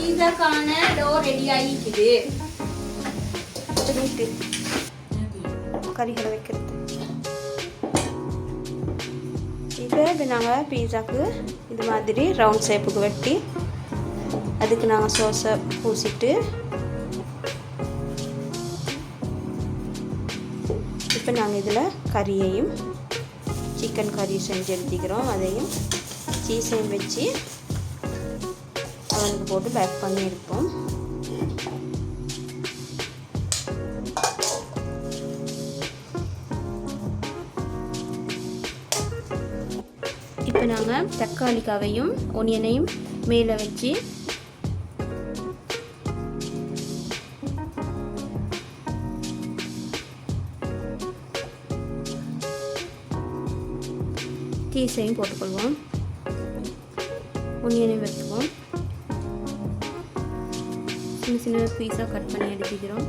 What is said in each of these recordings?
பீஸாக்கான to ready ஆகிக்குது. கறிகளை வைக்கிறது. இப்போ நாங்கள் பீஸாக்கு இது மாதிரி ரவுண்ட் ஷேப்புக்கு வெட்டி அதுக்கு நாங்கள் சோஸை பூசிட்டு இப்போ நாங்கள் இதில் கறியையும் சிக்கன் கறி செஞ்சு எடுத்துக்கிறோம். அதையும் சீஸையும் வச்சு அவனுக்கு போட்டு பேக் பண்ணி எடுப்போம். இப்போ நாங்கள் தக்காளிக்காவையும் ஒனியனையும் மேலே வச்சு சீஸையும் போட்டுக்கொள்வோம். ஒனியனையும் வைக்குவோம். சின்ன சின்ன பீஸாக கட் பண்ணி எடுத்துக்கிறோம்.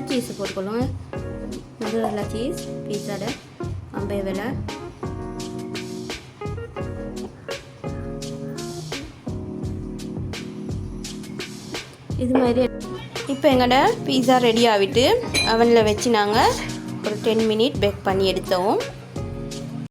சீஸை போட்டுக்கொள்ளும். முதல்ல சீஸ் பீஸாட 50 விலை. இது மாதிரி இப்போ எங்களோட பீஸா ரெடி ஆகிட்டு அவனில் வச்சு நாங்கள் ஒரு 10 மினிட் பேக் பண்ணி எடுத்தோம்.